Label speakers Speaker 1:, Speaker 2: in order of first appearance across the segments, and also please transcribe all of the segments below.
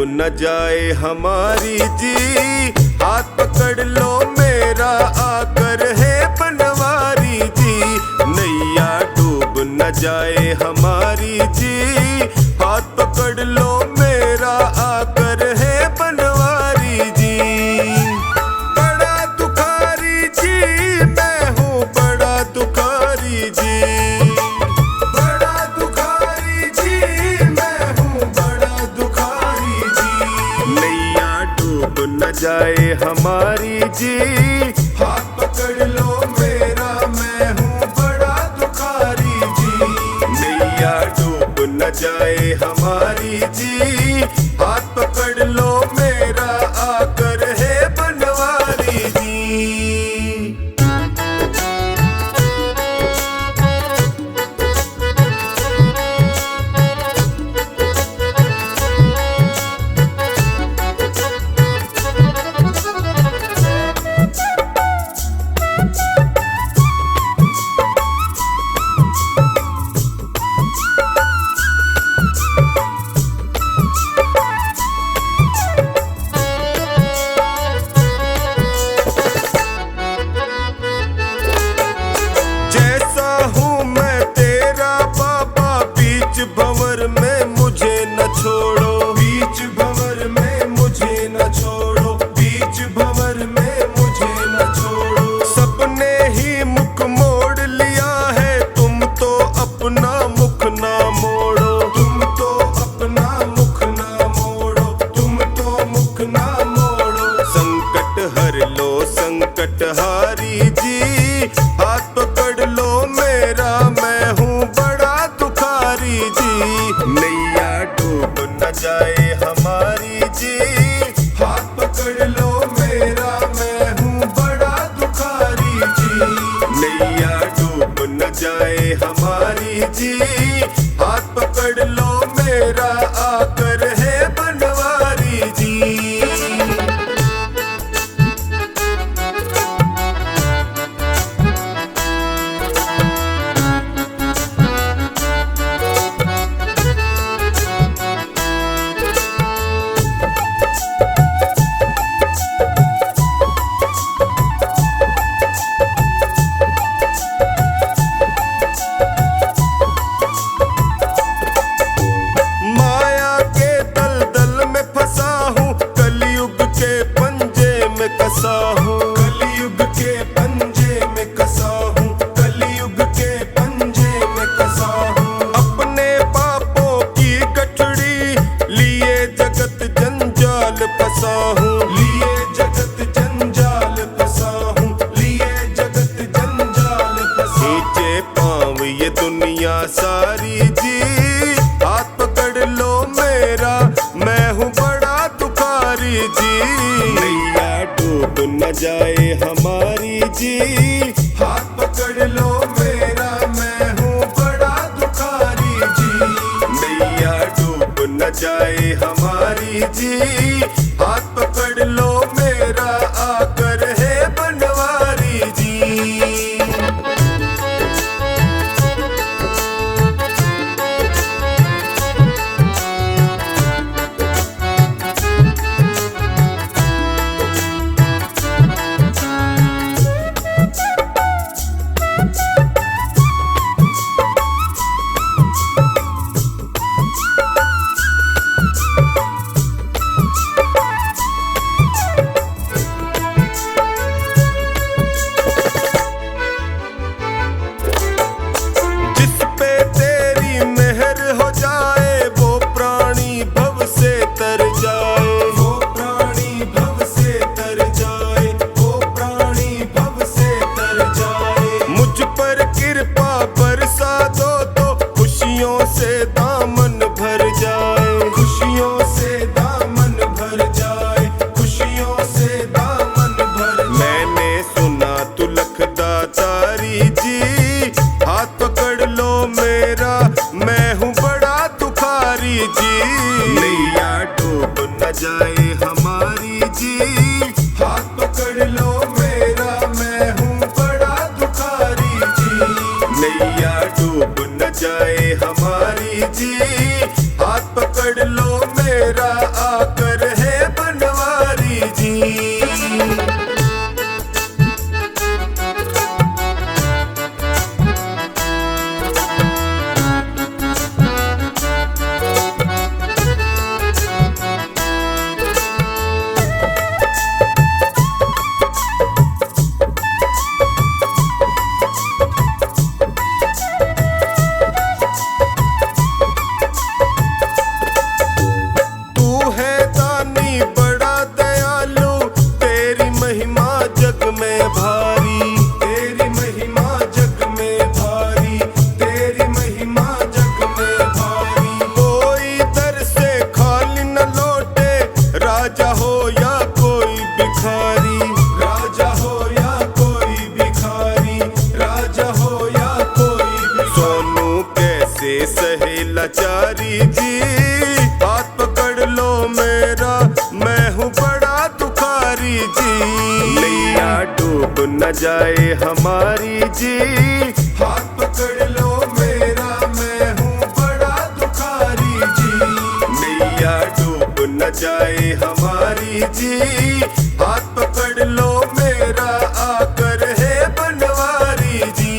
Speaker 1: न जाए हमारी जी, हाथ पकड़ लो मेरा आकर है बनवारी जी। नैया डूब न जाए हमारी जी, हाथ पकड़ लो मेरा आकर है बनवारी जी। बड़ा दुखारी जी मैं हूँ, बड़ा दुखारी जी, बड़ा दुखारी जी मैं हूँ, बड़ा दुखारी जी। नैया डूब न जाए हमारी जी, हाथ पकड़ लो मेरा मैं हूँ बड़ा दुखारी जी। नैया डूब न जाए हमारी जी, हाथ पकड़ लो मेरा आकर है बनवारी जी। भंवर में मुझे न छोड़ो, बीच भंवर में मुझे न छोड़ो, बीच भंवर में मुझे न छोड़ो। सबने ही मुख मोड़ लिया है, तुम तो अपना मुख ना मोड़ो, तुम तो अपना मुख ना मोड़ो, तुम तो मुख ना मोड़ो। संकट हर लो संकट हारी जी, हाथ पकड़ लो मेरा मैं हूँ बड़ा दुखारी जी। नैया डूब न जाए हमारी जी, हाथ पकड़ लो मेरा मैं हूँ बड़ा दुखारी जी। नैया डूब न जाए हमारी जी, हाथ पकड़ लो मेरा आकर है बनवारी जी। कसा हूँ कलयुग के पंजे में कसा हूँ, कलयुग के पंजे में कसा हूँ। अपने पापों की गठड़ी लिए जगत जंजाल फंसा हूँ, लिए जगत जंजाल फंसा हूँ, लिए जगत जंजाल फंसा। नीचे पाँव ये दुनिया सारी जी, हाथ पकड़ लो मेरा मैं हूँ बड़ा दुखारी जी। डूब न जाए हमारी जी, हाथ पकड़ लो मेरा मैं हूँ बड़ा दुखारी जी। नैया डूब न जाए हमारी जी, हाथ पकड़ लो मेरा आकर है बनवारी जी। से दामन भर जाए, खुशियों से दामन भर जाए, खुशियों से दामन भर जाए। मैंने सुना तू लखदातारी जी, हाथ पकड़ लो मेरा मैं हूँ बड़ा दुखारी जी। नैया डूब न जाए हमारी जी, हाथ पकड़ लो मेरा मैं हूँ बड़ा दुखारी जी। नैया डूब न जाए हमारी जी, हाथ पकड़ लो मेरा आकर दुखारी जी, हाथ पकड़ लो मेरा, मैं हूँ बड़ा दुखारी जी। नैया डूब न जाए हमारी जी, हाथ पकड़ लो मेरा, मैं हूँ बड़ा दुखारी जी। नैया डूब न जाए हमारी जी, हाथ पकड़ लो मेरा, आकर है बनवारी जी।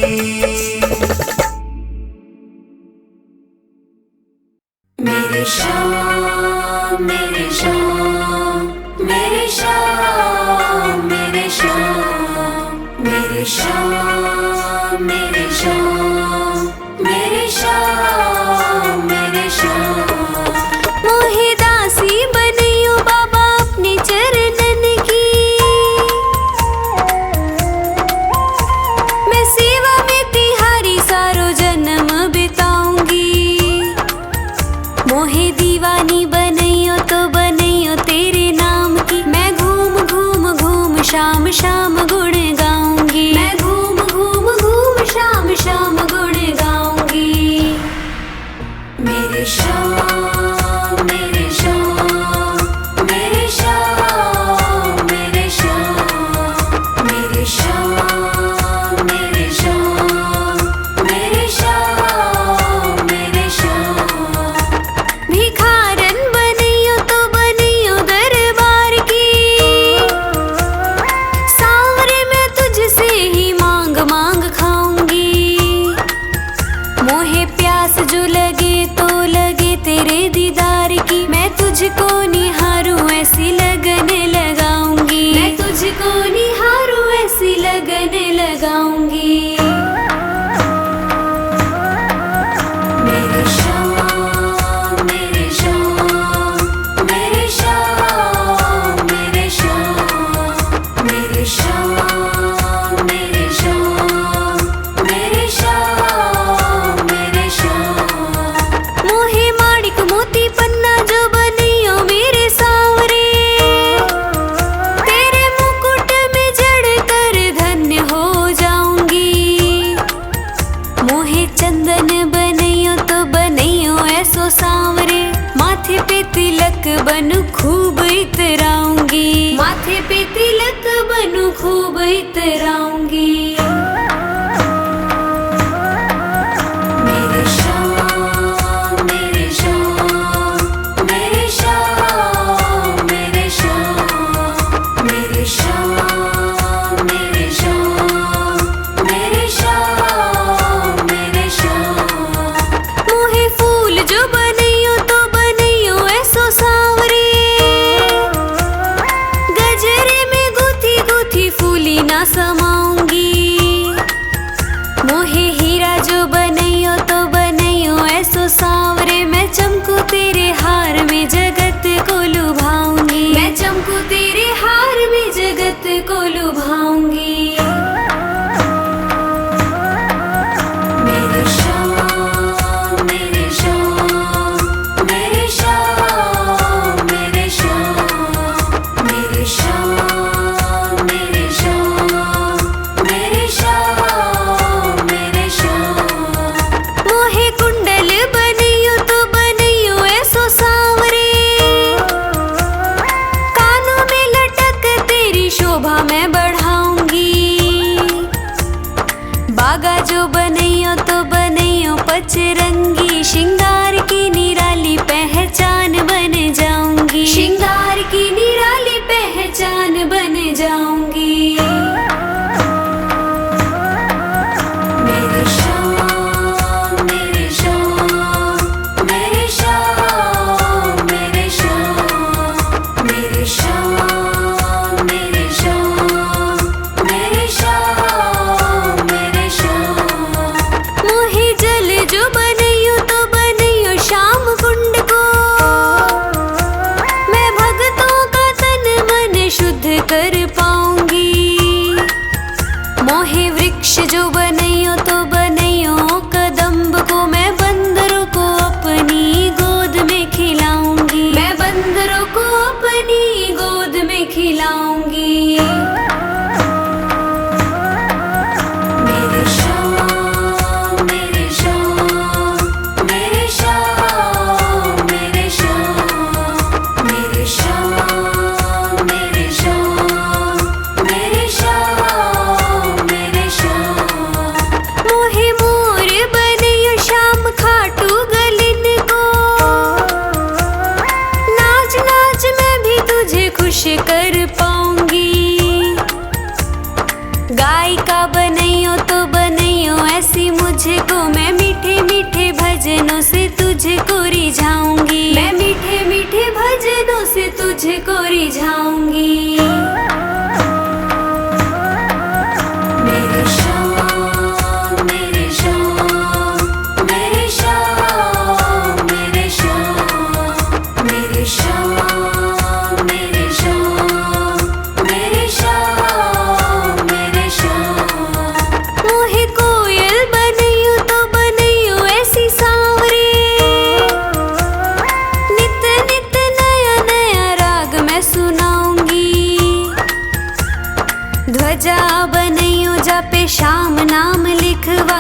Speaker 2: मेरे श्याम मेरे श्याम मेरे श्याम मेरे श्याम मेरे श्याम मेरे श्याम मेरे श्याम मेरे श्याम। मोहे दासी बनियो बाबा अपने चरणन की, मैं सेवा में तिहारी सारो जन्म बिताऊंगी। मोहे दीवानी बनैयो तो बनैयो तेरे नाम की, मैं घूम घूम घूम शाम शाम गुण गाऊंगी। मैं घूम घूम घूम शाम शाम गुण गाऊंगी। मेरे श्याम मेरे श्याम मेरे श्याम मेरे श्याम मेरे श्याम मेरे श्याम मेरे श्याम मेरे श्याम। भिखारन बनियो तो बनियो दरबार की, सांवरे मैं तुझसे ही मांग मांग खाऊंगी। मोहे प्यास जो लगे तो लगे तेरे दीदार की, मैं तुझको निहारूं ऐसी लगन लगाऊंगी। मैं तुझको निहारूं ऐसी लगन लगाऊंगी। मेरे श्याम मेरे श्याम मेरे श्याम मेरे श्याम मेरे श्याम मेरे श्याम मेरे श्याम मेरे श्याम। मोहे माणिक मोती पन्ना जो बनियो मेरे सांवरे, तेरे मुकुट में जड़ कर धन्य हो जाऊंगी। मोहे चंदन बनैयो तो बनैयो ऐसो सांवरे, माथे पे तिलक बनू खूब इतराऊंगी। माथे पे तिलक बनू खूब इतराऊंगी। मेरे श्याम मेरे श्याम मेरे श्याम मेरे श्याम मेरे श्याम मेरे श्याम मेरे श्याम मेरे श्याम। मोहे फूल जो बनैयो तो बनैयो ऐसो सांवरे, गजरे में गुथी गुथी फूली ना समाऊंगी।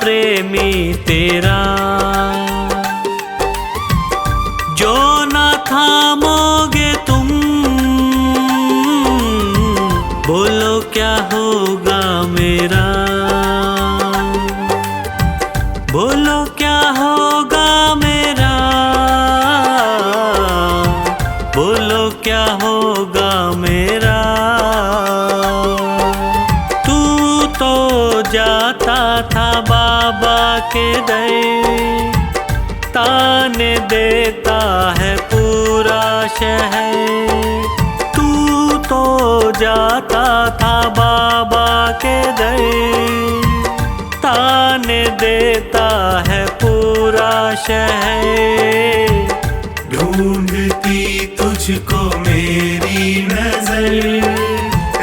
Speaker 3: प्रेमी तेरा, जो ना थामोगे तुम, बोलो क्या होगा मेरा, बोलो क्या होगा मेरा, बोलो क्या होगा मेरा। तू तो जाता था बाबा के दर, ताने देता है पूरा शहर। तू तो जाता था बाबा के दर, ताने देता है पूरा शहर।
Speaker 4: ढूंढती तुझको मेरी नजर,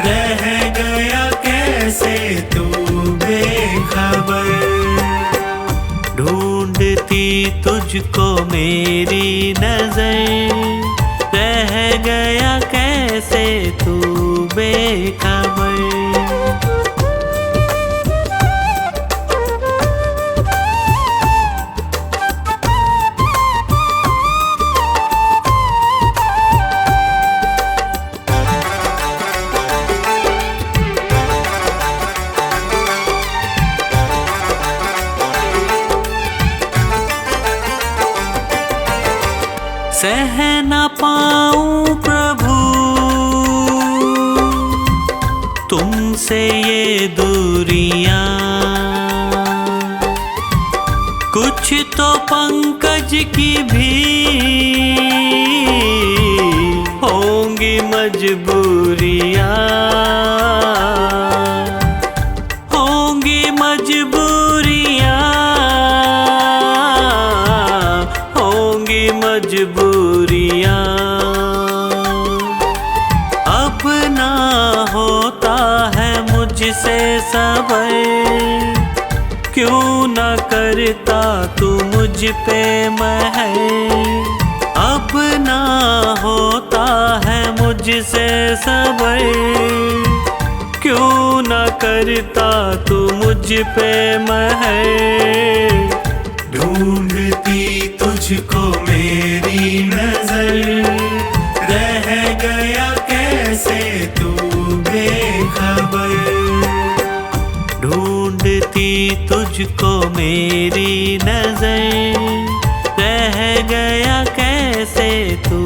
Speaker 4: रह गया कैसे तू बेखबर।
Speaker 3: ढूंढती तुझको मेरी नजर, रह गया कैसे तू बेखबर। सह न पाऊं प्रभु तुमसे ये दूरियां, कुछ तो पंकज की भी होंगी मजबूरियां, होंगी मजबूरियां, होंगी मजबूरियां। अब ना होता है मुझसे सबर, क्यों न करता तू मुझ पे महर। अब ना होता है मुझसे सबर, क्यों न करता तू मुझ पे महर।
Speaker 4: ढूंढती तुझको मेरी नजर, रह गया कैसे तू बेखबर।
Speaker 3: ढूंढती तुझको मेरी नजर, रह गया कैसे तू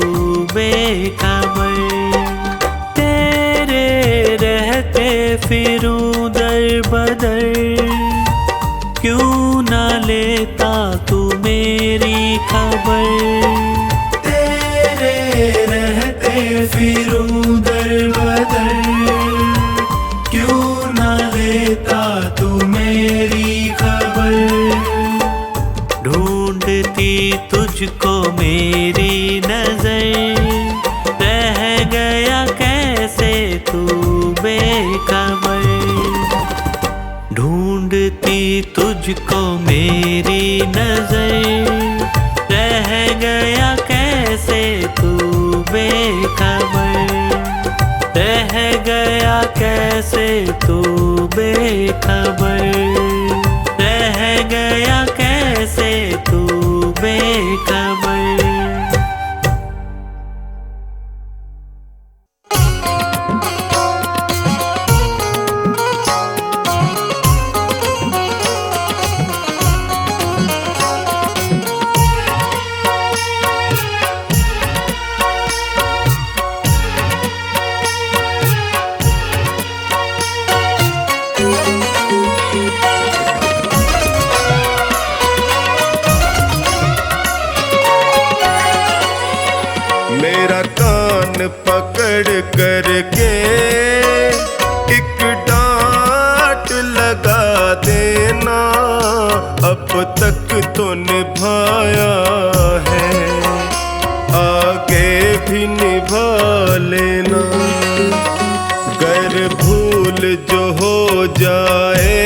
Speaker 3: बेखबर। तेरे रहते फिरूं दर बदर, क्यों न लेता तू मेरी खबर।
Speaker 4: तेरे रहते फिरूं दर बदर, क्यों न लेता तू मेरी खबर।
Speaker 3: ढूंढती तुझको मेरी नजर, रह गया कैसे तू बेखबर। ढूंढती तुझको मेरी नजर, रह गया कैसे तू बेखबर। रह गया कैसे तू बेखबर, रह गया कैसे तू बेखबर।
Speaker 1: मेरा कान पकड़ करके एक डांट लगा देना, अब तक तो निभाया है, आगे भी निभा लेना। गर भूल जो हो जाए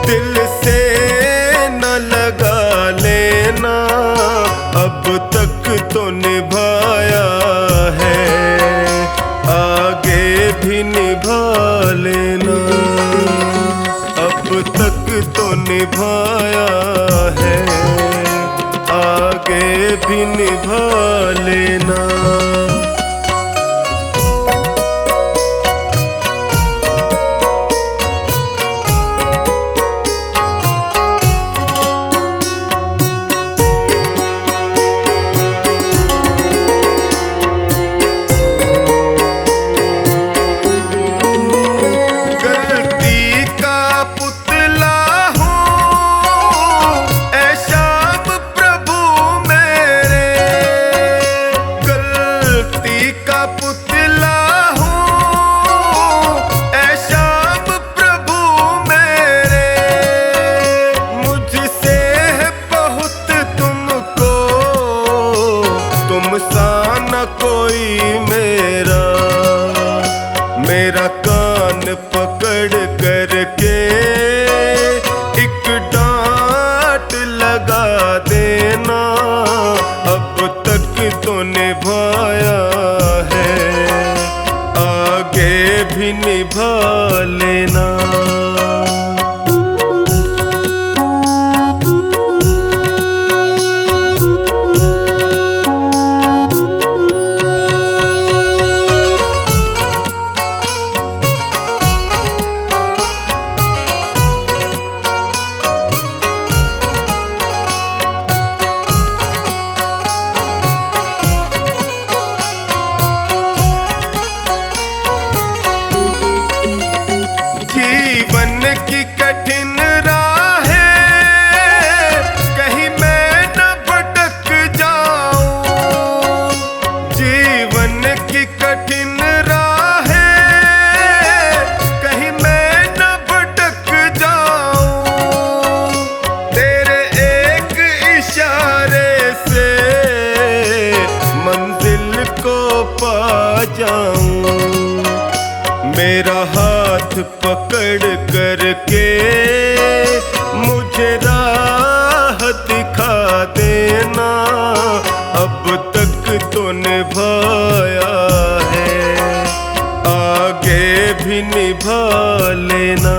Speaker 1: दिल से न लगा लेना, अब तक तो निभाया है, आगे भी निभा लेना। अब तक तो निभाया है, आगे भी निभा लेना। मेरा कान पकड़ करके एक डांट लगा देना, अब तक तो निभाया है, आगे भी निभा लेना। जीवन की कठिन राहें कहीं मैं न भटक जाऊं, जीवन की कठिन राहें कहीं मैं न भटक जाऊं, तेरे एक इशारे से मंजिल को पा जाऊं। मेरा हाथ पकड़ करके मुझे राह दिखा देना, अब तक तो निभाया है, आगे भी निभा लेना।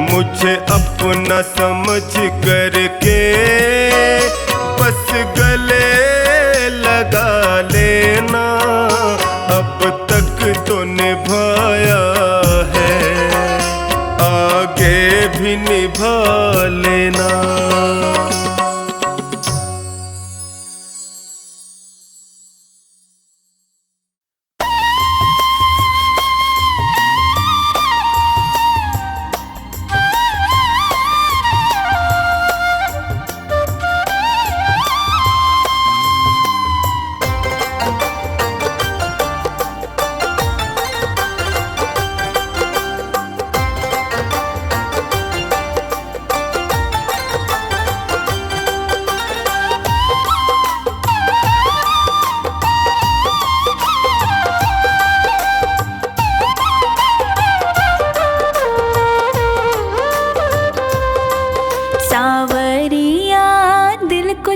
Speaker 1: मुझे अपना समझ करके बस गले लगा लेना, अब तक तो निभाया है, आगे भी निभा लेना।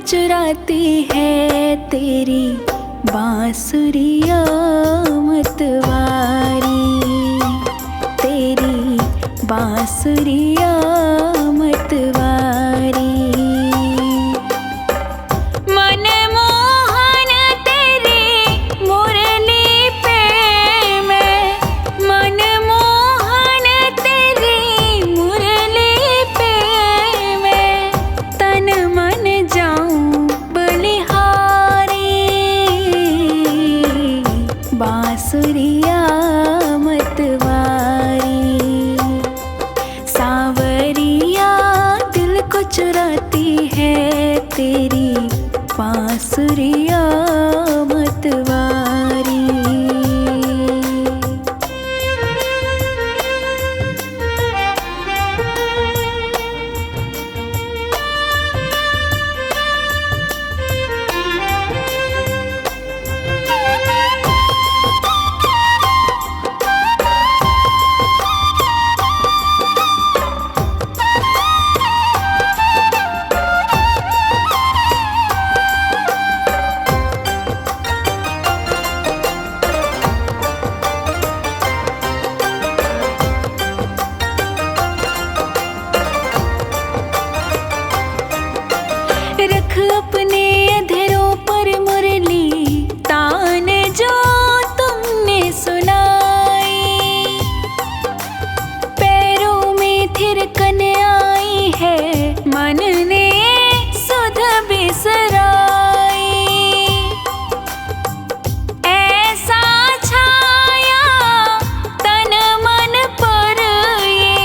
Speaker 2: चुराती है तेरी बांसुरिया मतवारी, तेरी बांसुरिया मतवारी। मनमोहन तेरी मुरली पे मैं, मनमोहन तेरी मुरली पे मैं तन मन जाऊं बलिहारी, बांसुरिया मतवारी। बांसुरिया मतवारी। रख अपने अधरों पर मुरली तान जो तुमने सुनाई, पैरों में थिरकन आई है मन ने सुध बिसराई। ऐसा छाया तन मन पर ये,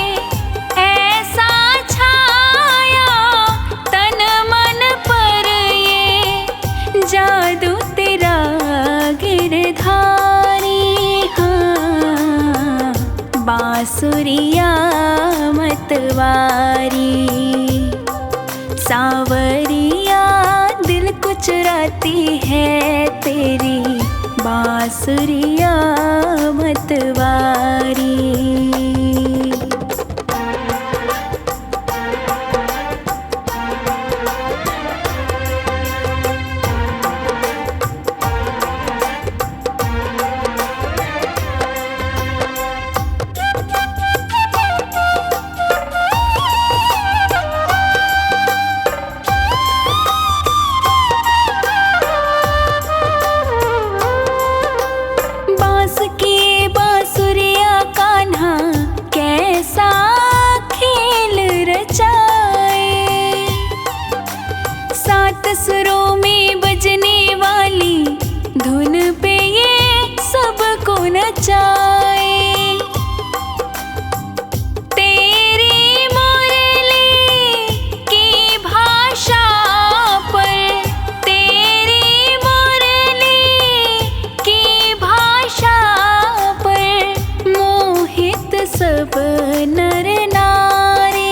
Speaker 2: ऐसा छाया तन मन पर ये, जादू तेरा गिरधारी। हाँ, बांसुरिया मतवारी। सांवरिया दिल को चुराती है तेरी बांसुरिया मतवारी। बांस की बांसुरिया कान्हा कैसा खेल रचाए, सात सुरों में बजने वाली धुन पे ये सबको नचाए। तेरी मुरली की भाषा पर, तेरी मुरली की भाषा पर मोहित सब नर नारी।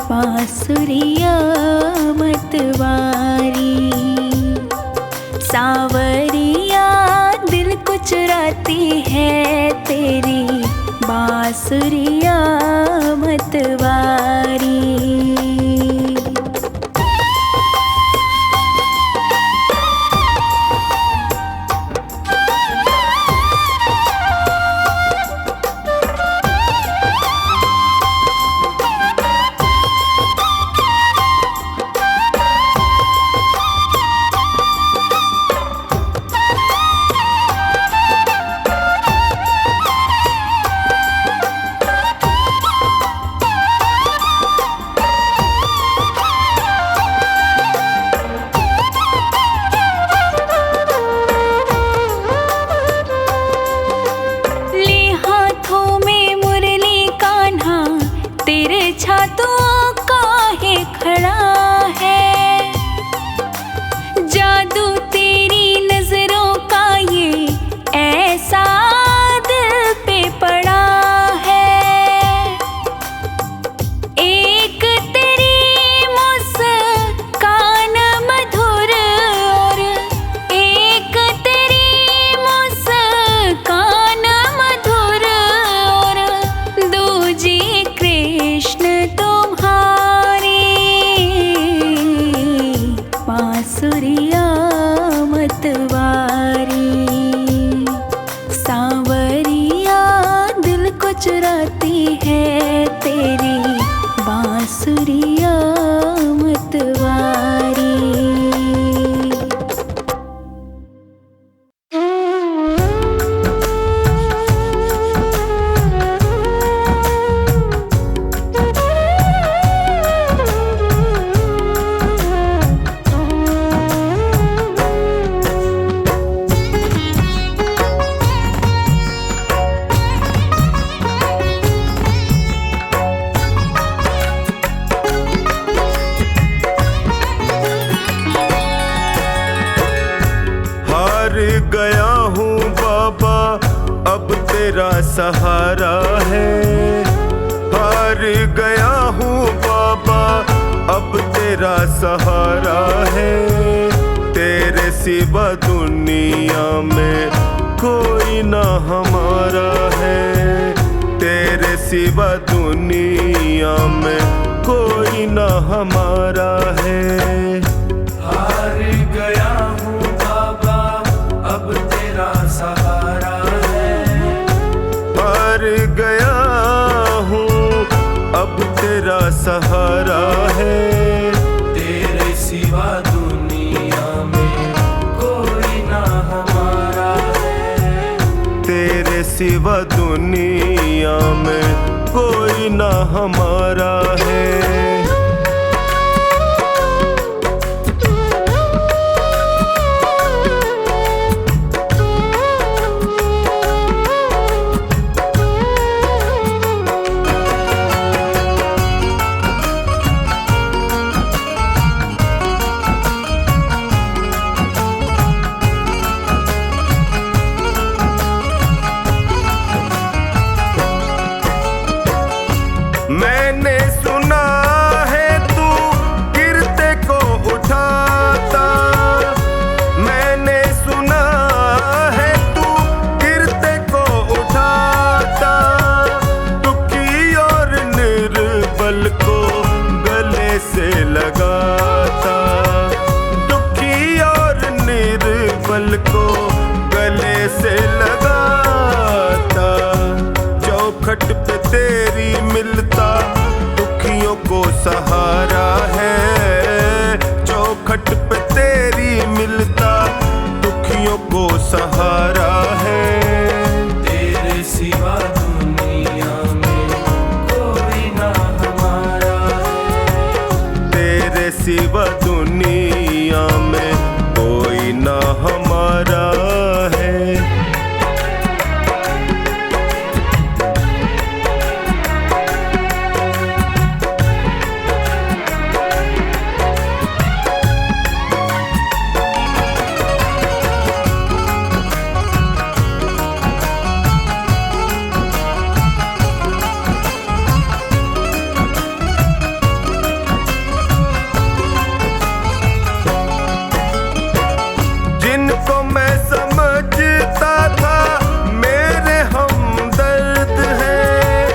Speaker 2: बांसुरिया मतवारी। सांवरिया दिल को चुराती है तेरी बांसुरिया मतवारी।
Speaker 1: तेरा सहारा है। हार गया हूँ बाबा अब तेरा सहारा है। तेरे सिवा दुनिया में कोई ना हमारा है। तेरे सिवा दुनिया में कोई ना हमारा है।
Speaker 4: हार गया हूँ बाबा अब तेरा सहारा है।
Speaker 1: हार गया हूँ अब तेरा सहारा है।
Speaker 4: तेरे सिवा दुनिया में कोई ना हमारा है।
Speaker 1: तेरे सिवा दुनिया में कोई ना हमारा है। मैंने सुना है तू गिरते को उठाता। मैंने सुना है तू गिरते को उठाता। दुखी और निर्बल को गले से लगाता। दुखी और निर्बल को गले से लगाता। चौखट पे तेरी मिलता दुखियों को सहारा है। चौखट पे तेरी मिलता दुखियों को सहारा है।
Speaker 4: तेरे सिवा दुनिया में कोई ना हमारा है।
Speaker 1: तेरे सिवा दुनिया में कोई ना हमारा है। जिनको मैं समझता था मेरे हमदर्द हैं।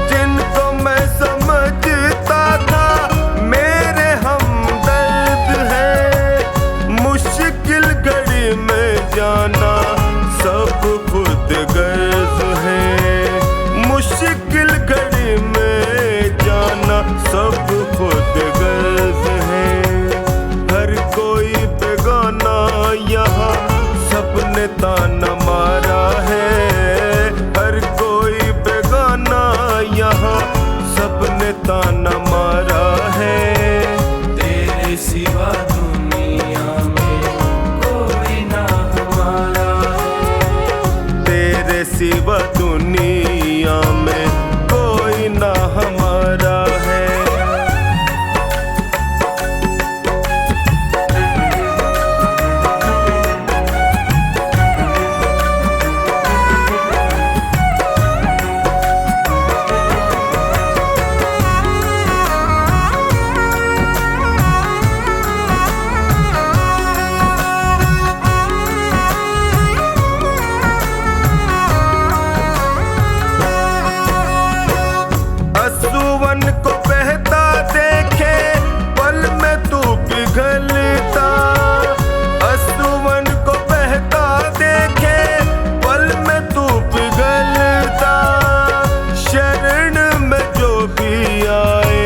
Speaker 1: जिनको मैं समझता था मेरे हमदर्द हैं। मुश्किल घड़ी में जाना सब खुद गर्ज है। मुश्किल घड़ी में जाना सब खुद गर्ज है। हर कोई बेगाना यहाँ सबने ताना मारा है। हर कोई बेगाना यहाँ सबने ताना मारा है।
Speaker 4: तेरे सिवा दुनिया में कोई ना हमारा है।
Speaker 1: तेरे सिवा दुनिया में कोई ना हमारा है। असुवन को बहता देखे पल में तू पिघलता। असुवन को बहता देखे पल में तू पिघलता। शरण में जो भी आए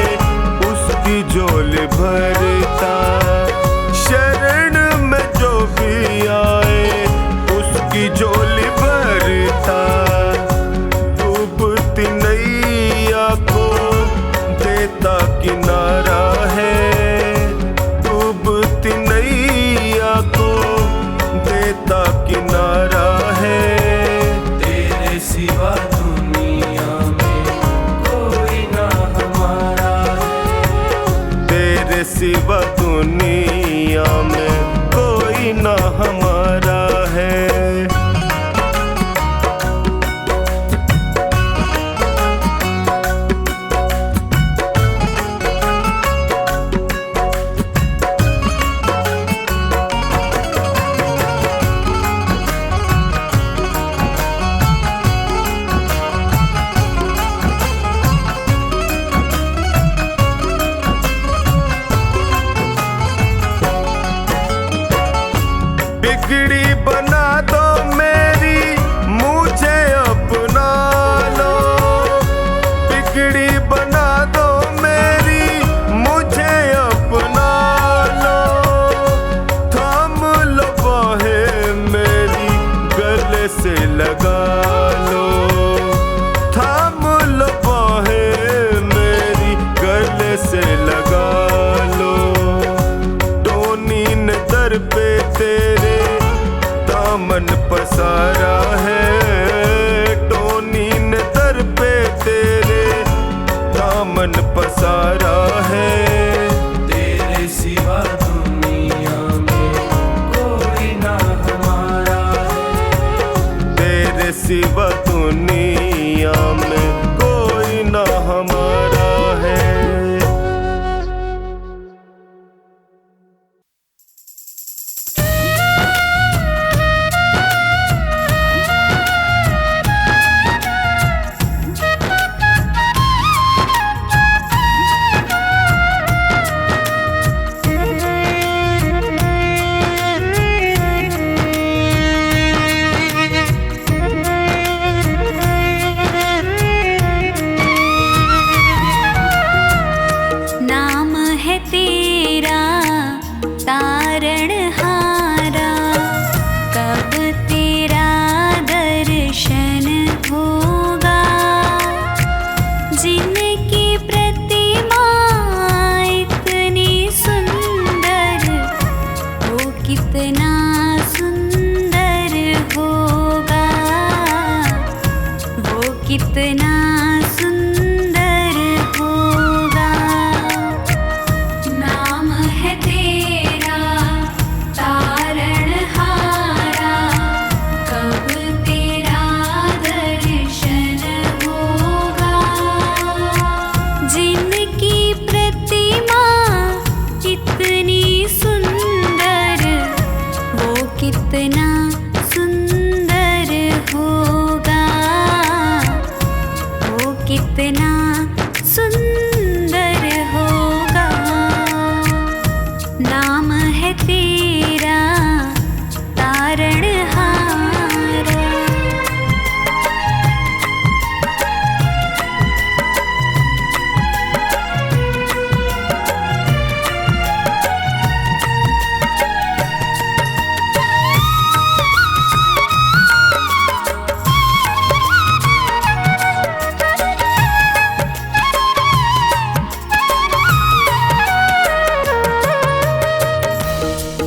Speaker 1: उसकी झोली भरता। शरण में जो भी आए उसकी झोली भरता। डूबती नैया को देता किनारा है। डूबती नैया को देता किनारा है।
Speaker 4: तेरे सिवा दुनिया में कोई ना हमारा है।
Speaker 1: तेरे सिवा दुनिया में कोई ना हमारा है। बिगड़ी बना दो मेरी, मुझे अपना लो। बिगड़ी बना दो मेरी, मुझे अपना लो। थाम लो बाहें मेरी, गले से लगा लो। थाम लो बाहें मेरी, गले से लगा लो। टोनी ने दर पे तेरे दामन पसारा है। टोनी ने दर पे तेरे दामन पसारा है।
Speaker 4: तेरे सिवा दुनिया में कोई ना हमारा है।
Speaker 1: तेरे सिवा दुनिया में कोई ना हमारा है।
Speaker 2: नाम है तेरा तारणहारा, कब तेरा दर्शन होगा। जिनकी प्रतिमा इतनी सुंदर, वो कितना सुंदर होगा। वो कितना सुंदर होगा। नाम है तेरा तारणहारा, कब तेरा दर्शन होगा। जिनकी प्रतिमा इतनी सुंदर, वो कितना सुंदर होगा। वो कितना सुंदर होगा। नाम है तेरा तारणहारा।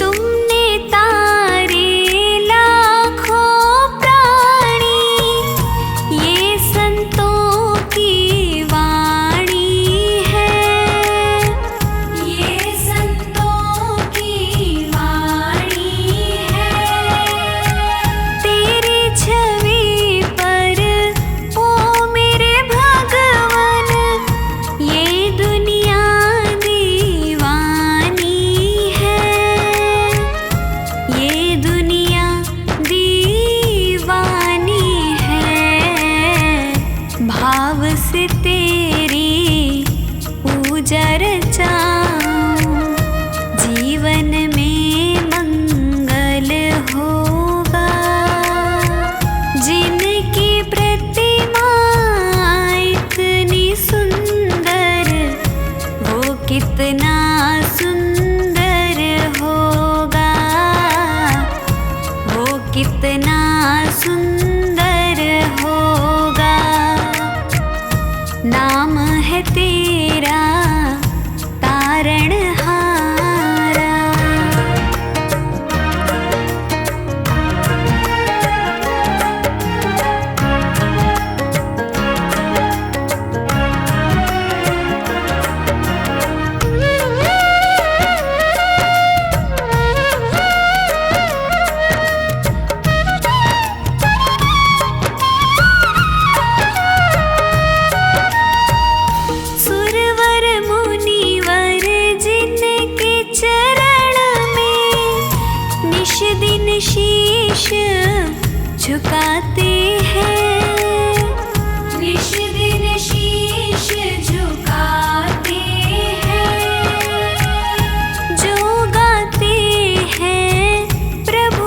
Speaker 2: तुमने तारे लाखों प्राणी, ये संतों की वाणी है। ये संतों की वाणी है। तेरी छवि पर ओ मेरे भगवान, ये दुनिया दीवानी है। ये दुनिया दीवानी है। भाव से तेरी पूजा रचाऊं, जीवन में मंगल होगा। जिनकी प्रतिमा इतनी सुंदर, वो कितना सुंदर होगा। वो कितना सुंदर होगा। नाम है तेरा तारणहारा। झुकाते हैं, निश दिन शीश झुकाते हैं, जो गाते हैं प्रभु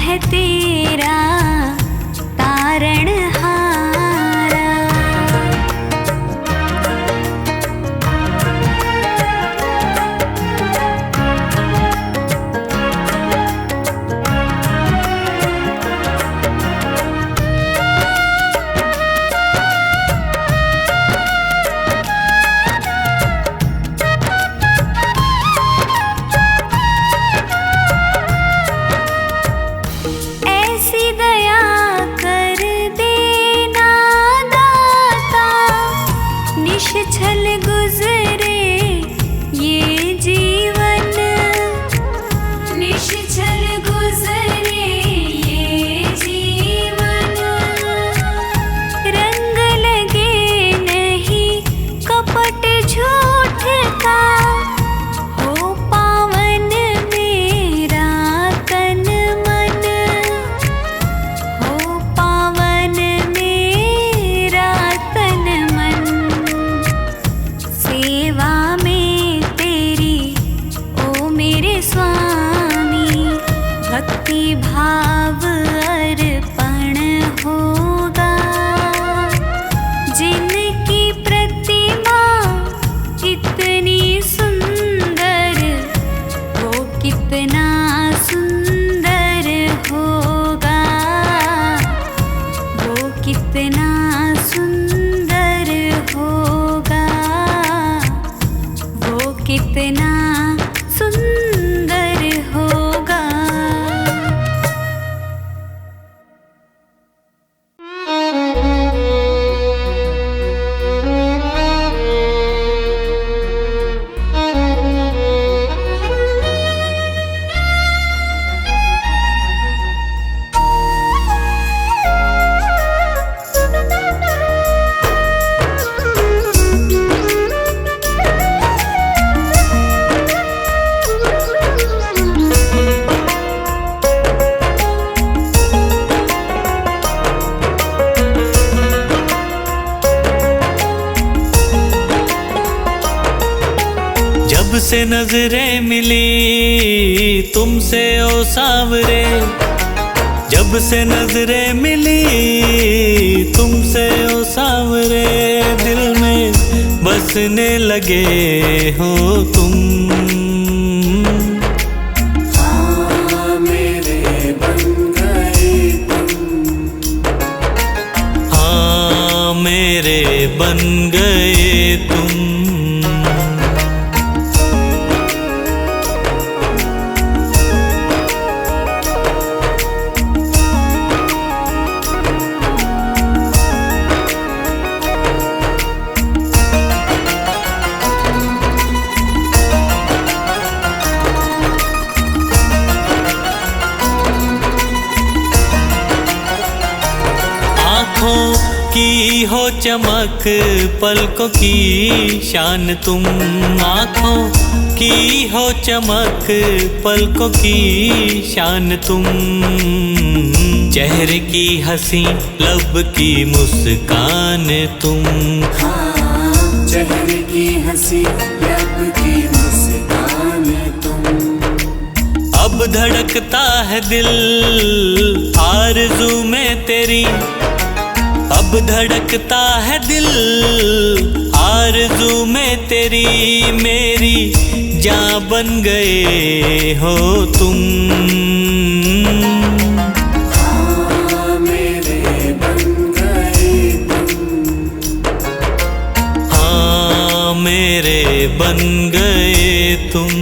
Speaker 2: है तेरा तारणहारा। ऐसी दया कर देना दाता, निश्छल गुजरे ये जीवन, निश्छल गुजरे ये जीवन। रंग लगे नहीं कपट झूठ का, हो पावन मेरा तन मन, हो पावन मेरा तन मन। सेवा में तेरी ओ मेरे स्वामी, भक्ति भाव अर्पण होगा। जिनकी प्रतिमा इतनी सुंदर, वो कितना सुंदर होगा, वो कितना सुंदर होगा, वो कितना सुंदर होगा।
Speaker 3: जब से नजरें मिली तुमसे ओ सांवरे, जब से नजरें मिली तुमसे ओ सांवरे, दिल में बसने लगे हो तुम।
Speaker 4: हाँ मेरे बन गए तुम,
Speaker 3: हाँ मेरे बन गए तुम। आँखों की हो चमक, पलकों की शान तुम। आँखों की हो चमक, पलकों की शान तुम। चेहरे की हंसी, लब की मुस्कान तुम।
Speaker 4: हाँ चेहरे की हंसी, लब की मुस्कान तुम।
Speaker 3: अब धड़कता है दिल आरज़ू में तेरी, अब धड़कता है दिल आरज़ू में तेरी। मेरी जान बन गए हो तुम।
Speaker 4: हाँ मेरे बन गए तुम,
Speaker 3: हाँ मेरे बन गए तुम।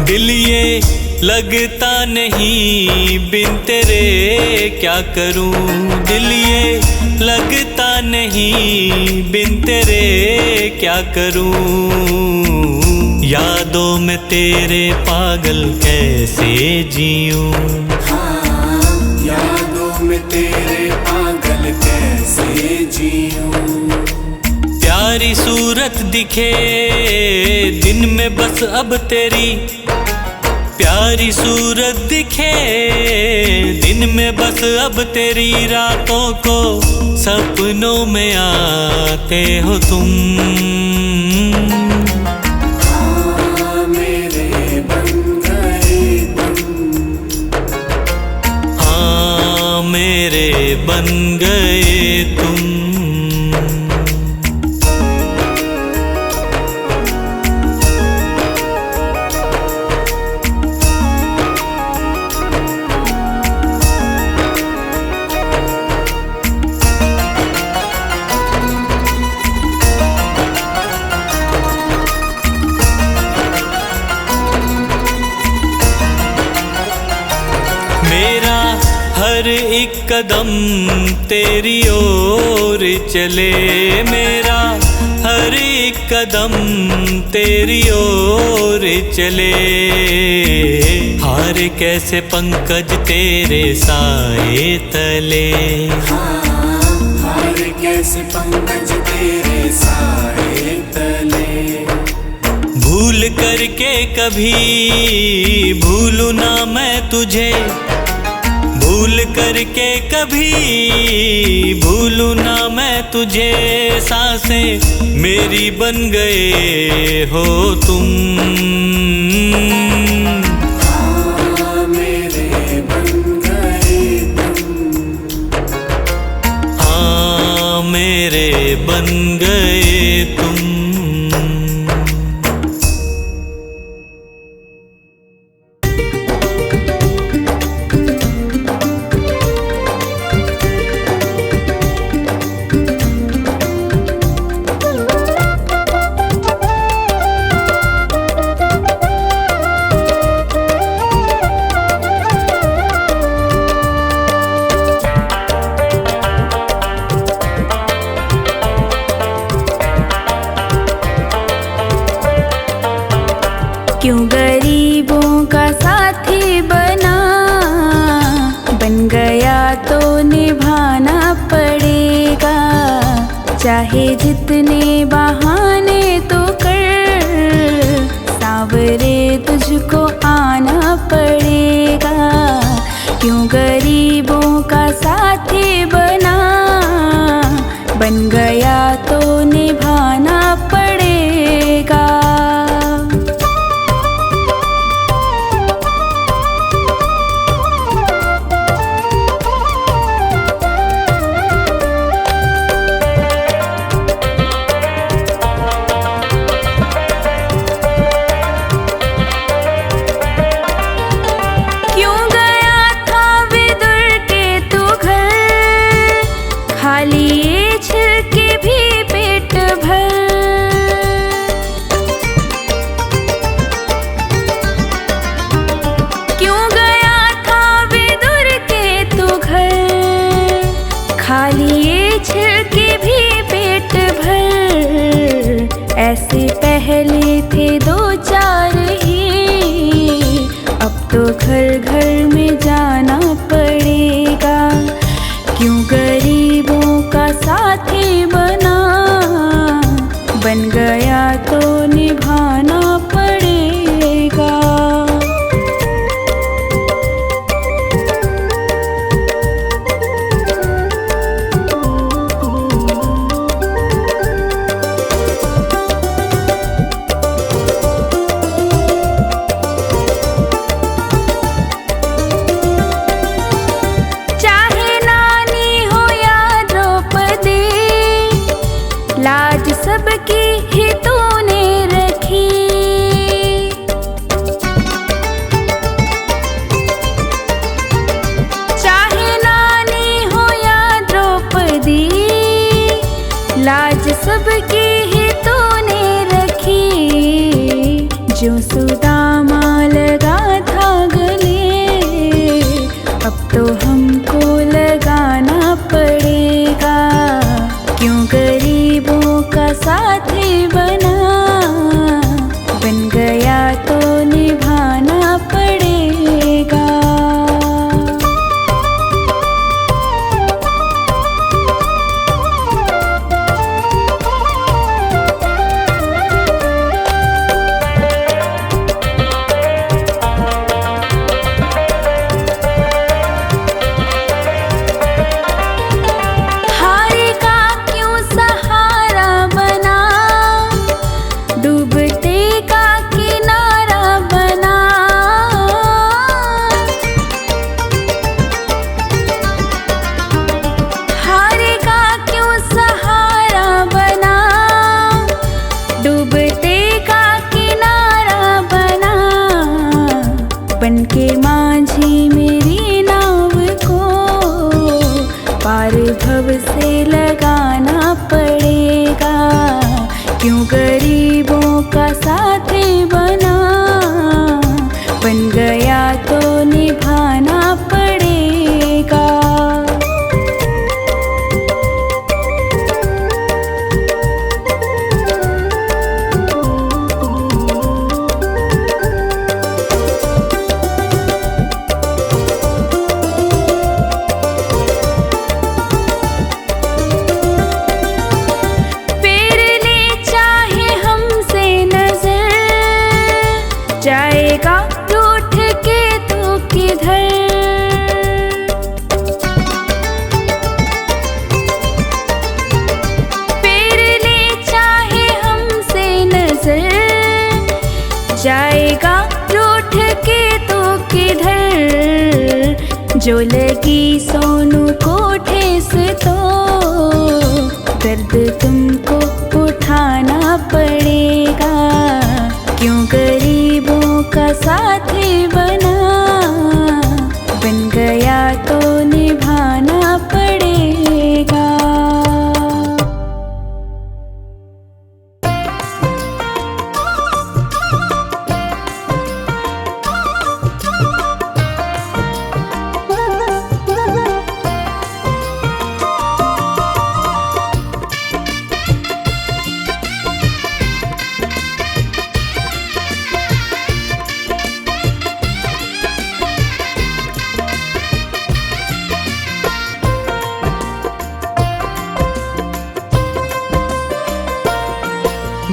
Speaker 3: दिल ये लगता नहीं बिन तेरे क्या करूं, दिल ये लगता नहीं बिन तेरे क्या करूं। यादों में तेरे पागल कैसे जीऊं,
Speaker 4: हाँ यादों में तेरे पागल कैसे जीऊं।
Speaker 3: प्यारी सूरत दिखे दिन में बस अब तेरी, प्यारी सूरत दिखे दिन में बस अब तेरी, रातों को सपनों में आते हो तुम।
Speaker 4: हाँ मेरे बन गए तुम,
Speaker 3: हाँ मेरे बन गए तुम। मेरा हर एक कदम तेरी ओर चले, मेरा हर एक कदम तेरी ओर चले। हार कैसे पंकज तेरे साए तले,
Speaker 4: हार कैसे पंकज तेरे साए तले।
Speaker 3: भूल करके कभी भूलूं ना मैं तुझे, भूल करके कभी भूलूं ना मैं तुझे। सांसें मेरी बन गए हो तुम।
Speaker 4: हाँ मेरे बन गए तुम,
Speaker 3: हाँ मेरे बन गए तुम।
Speaker 2: क्यों गरीबों का साथी बना, बन गया तो निभाना पड़ेगा। चाहे जितने बहाने तो कर, सावरे तुझको आना पड़ेगा। क्यों गरीबों का साथी बना, बन गया तो निभाना पड़ेगा। ऐसे पहले थे दो चार ही, अब तो घर घर में जाना पड़ेगा। क्यों गरीबों का साथी बना, बन गया तो निभाना पड़ेगा। लाज सबकी ही तूने रखी, चाहे नानी हो या द्रौपदी, लाज सबकी ही तूने रखी। जो सुदामा लगा था गले, अब तो हमको लगाना पड़ेगा। क्यों गरीबों का साथी बना, बन गया तो निभाना पड़ेगा। जो लगी सोनू को ठेस तो दर्द तुमको उठाना पड़ेगा। क्यों गरीबों का साथी बना, बन गया तो निभाना पड़ेगा।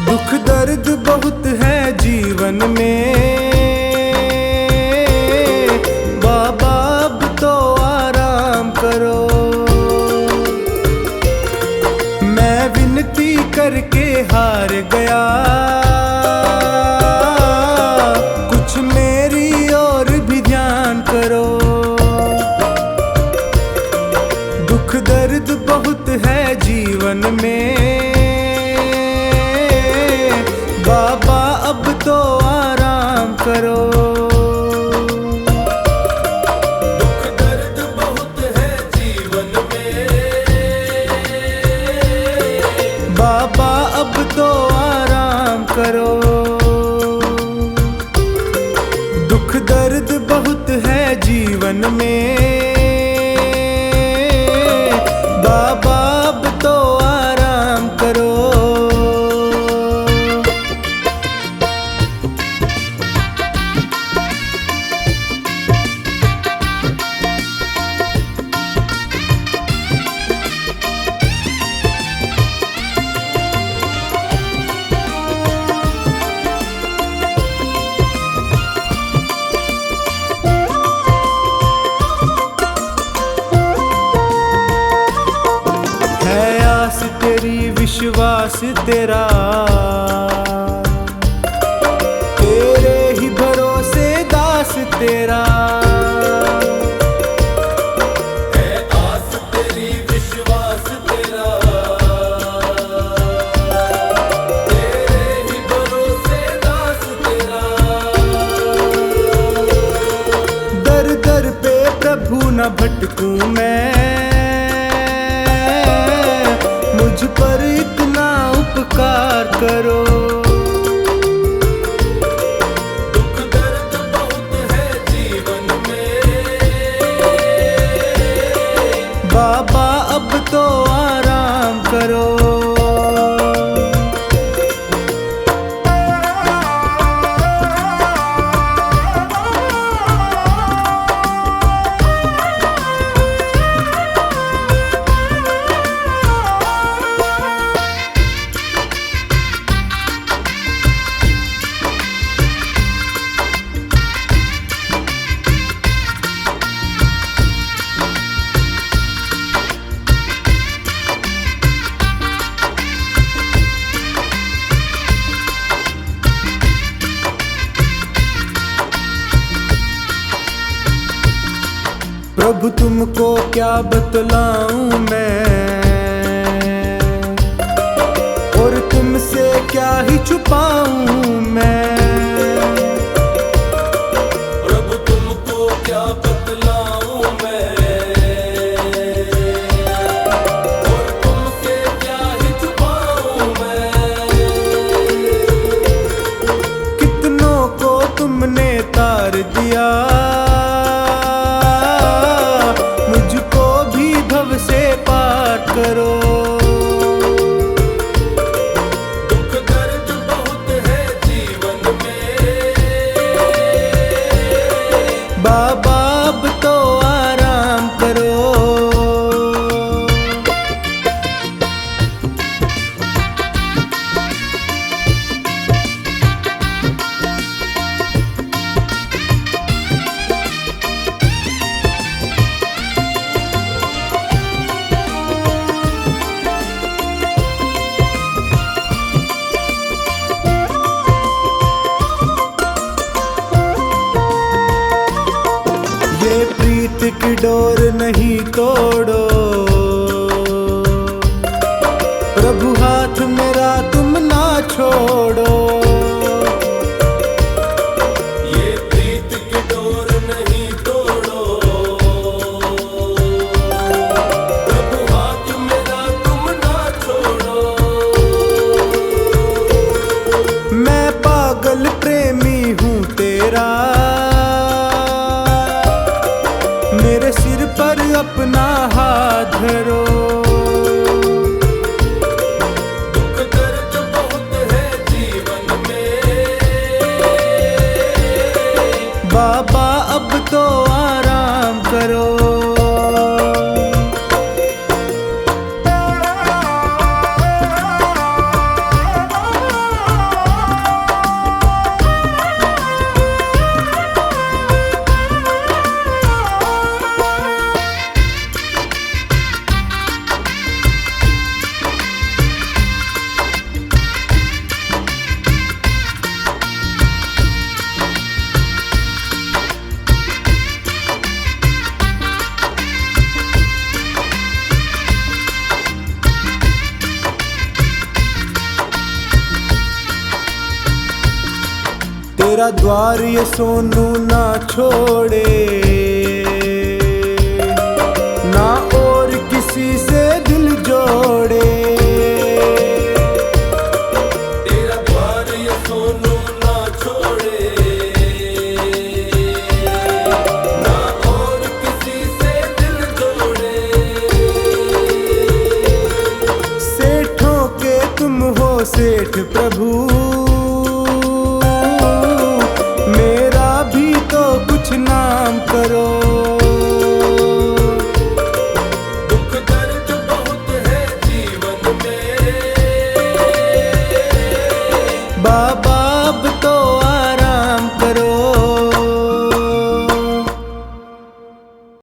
Speaker 1: दुख दर्द बहुत है जीवन में, बाबा अब तो आराम करो। मैं विनती करके हार गया, कुछ मेरी और भी ध्यान करो। दुख दर्द बहुत है जीवन में, बाबा अब तो आराम करो। दुख दर्द बहुत है जीवन में, बाबा अब तो आराम करो। दुख दर्द बहुत है जीवन में, बाबा अब तो आराम करो। तेरी विश्वास तेरा, तेरे ही भरोसे दास तेरा। है आस तेरी विश्वास तेरा, तेरे ही भरोसे दास तेरा। दर दर पे प्रभु न भटकूं मैं, मुझ पर इतना उपकार करो। दुख दर्द बहुत है जीवन में, बाबा अब तो आराम करो। प्रभु तुमको क्या बतलाऊं मैं, और तुमसे क्या ही छुपाऊं मैं। प्रभु तुमको क्या बतलाऊं मैं, और तुमसे क्या ही छुपाऊं मैं। कितनों को तुमने तार दिया, मुझको भी भव से पार करो। दुख दर्द बहुत है जीवन की डोर नहीं तोड़ो, प्रभु हाथ मेरा तुम ना छोड़ो। ये प्रीत की डोर नहीं तोड़ो, प्रभु हाथ मेरा तुम ना छोड़ो। मैं पागल प्रेमी हूँ तेरा, मेरे सिर पर अपना हाथ धरो। दुख दर्द बहुत है जीवन में, बाबा अब तो आराम करो। तेरा द्वार ये सोनू ना छोड़े,